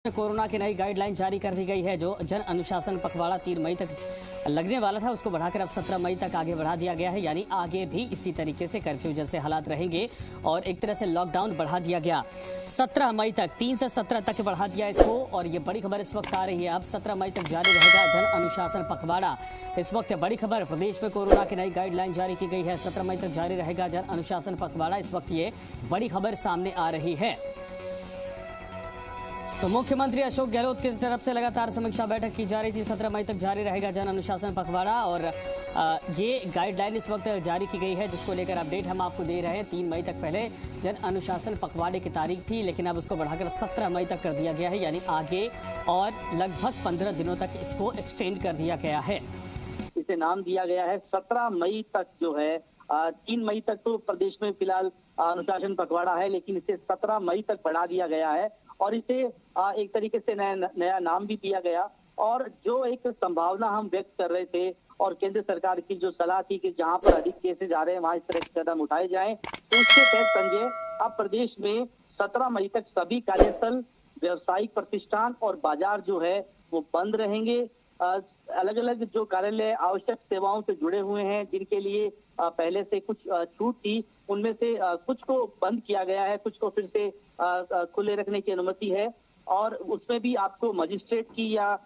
Corona की नई guideline जारी कर दी गई है। जो जन अनुशासन पखवाड़ा 3 मई तक लगने वाला था उसको बढ़ाकर अब 17 मई तक आगे बढ़ा दिया गया है। यानी आगे भी इसी तरीके से कर्फ्यू जैसे हालात रहेंगे और एक तरह से लॉकडाउन बढ़ा दिया गया 17 मई तक, 3 से 17 तक बढ़ा दिया इसको। और ये बड़ी खबर इस वक्त आ रही है, अब 17 मई तक जारी रहेगा जन अनुशासन पखवाड़ा। इस वक्त बड़ी खबर, प्रदेश में कोरोना की नई गाइडलाइन जारी की गई है। 17 मई तक जारी रहेगा जन अनुशासन पखवाड़ा। इस वक्त ये बड़ी खबर सामने आ रही है। तो मुख्यमंत्री अशोक गहलोत की तरफ से लगातार समीक्षा बैठक की जा रही थी। 17 मई तक जारी रहेगा जन अनुशासन पखवाड़ा और ये गाइडलाइन इस वक्त जारी की गई है, जिसको लेकर अपडेट हम आपको दे रहे हैं। 3 मई तक पहले जन अनुशासन पखवाड़े की तारीख थी, लेकिन अब उसको बढ़ाकर 17 मई तक कर दिया गया है। यानी आगे और लगभग 15 दिनों तक इसको एक्सटेंड कर दिया गया है। इसे नाम दिया गया है 17 मई तक जो है। 3 मई तक तो प्रदेश में फिलहाल अनुशासन पखवाड़ा है, लेकिन इसे 17 मई तक बढ़ा दिया गया है और इसे एक तरीके से नया नाम भी दिया गया। और जो एक संभावना हम व्यक्त कर रहे थे और केंद्र सरकार की जो सलाह थी कि जहां पर अधिक केसेज आ रहे हैं वहां इस तरह के कदम उठाए जाएं, तो उसके तहत संजय अब प्रदेश में 17 मई तक सभी कार्यस्थल, व्यावसायिक प्रतिष्ठान और बाजार जो है वो बंद रहेंगे। अलग अलग जो कार्यालय आवश्यक सेवाओं से जुड़े हुए हैं, जिनके लिए पहले से कुछ छूट थी, उनमें से कुछ को बंद किया गया है, कुछ को फिर से खुले रखने की अनुमति है। और उसमें भी आपको मजिस्ट्रेट की या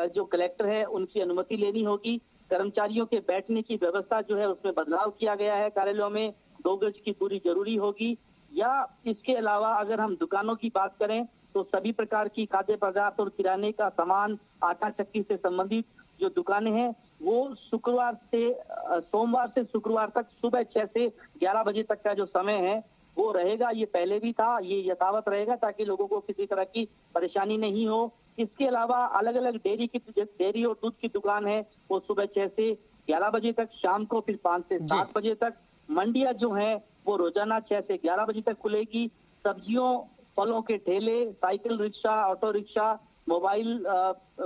जो कलेक्टर है उनकी अनुमति लेनी होगी। कर्मचारियों के बैठने की व्यवस्था जो है उसमें बदलाव किया गया है। कार्यालयों में 2 गज की दूरी जरूरी होगी। या इसके अलावा अगर हम दुकानों की बात करें तो सभी प्रकार की खाद्य पदार्थ और किराने का सामान, आटा चक्की से संबंधित जो दुकानें हैं वो सोमवार से शुक्रवार तक सुबह 6 से 11 बजे तक का जो समय है वो रहेगा। ये पहले भी था, ये यथावत रहेगा ताकि लोगों को किसी तरह की परेशानी नहीं हो। इसके अलावा अलग अलग डेयरी और दूध की दुकान है वो सुबह 6 से 11 बजे तक, शाम को फिर 5 से 7 बजे तक। मंडियां जो है वो रोजाना 6 से 11 बजे तक खुलेगी। सब्जियों फलों के ठेले, cycle rickshaw, auto rickshaw, mobile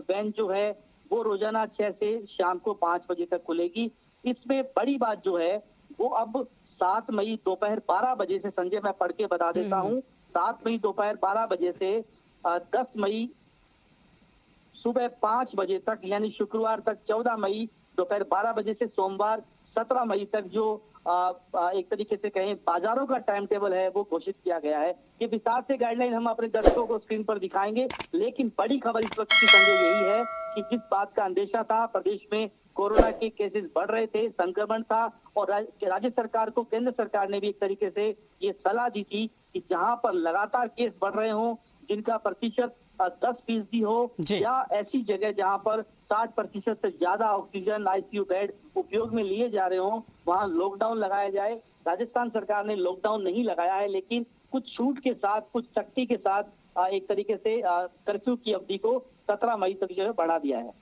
van जो है वो रोजाना 6 से शाम को 5 बजे तक खुलेगी। इसमें बड़ी बात जो है वो अब 7 मई दोपहर 12 बजे से, संजय मैं पढ़ के बता देता हूँ, 7 मई दोपहर 12 बजे से 10 मई सुबह 5 बजे तक, यानी शुक्रवार तक 14 मई दोपहर 12 बजे से सोमवार 17 मई तक जो एक तरीके से कहें बाजारों का टाइम टेबल है वो घोषित किया गया है। ये विस्तार से गाइडलाइन हम अपने दर्शकों को स्क्रीन पर दिखाएंगे, लेकिन बड़ी खबर इस वक्त की संजय यही है कि जिस बात का अंदेशा था, प्रदेश में कोरोना के केसेस बढ़ रहे थे, संक्रमण था और राज्य सरकार को केंद्र सरकार ने भी एक तरीके से ये सलाह दी थी कि जहां पर लगातार केस बढ़ रहे हों, जिनका प्रतिशत 10% हो, या ऐसी जगह जहां पर 60% से ज्यादा ऑक्सीजन, आईसीयू बेड उपयोग में लिए जा रहे हों, वहां लॉकडाउन लगाया जाए। राजस्थान सरकार ने लॉकडाउन नहीं लगाया है, लेकिन कुछ छूट के साथ, कुछ सख्ती के साथ एक तरीके से कर्फ्यू की अवधि को 17 मई तक जो है बढ़ा दिया है।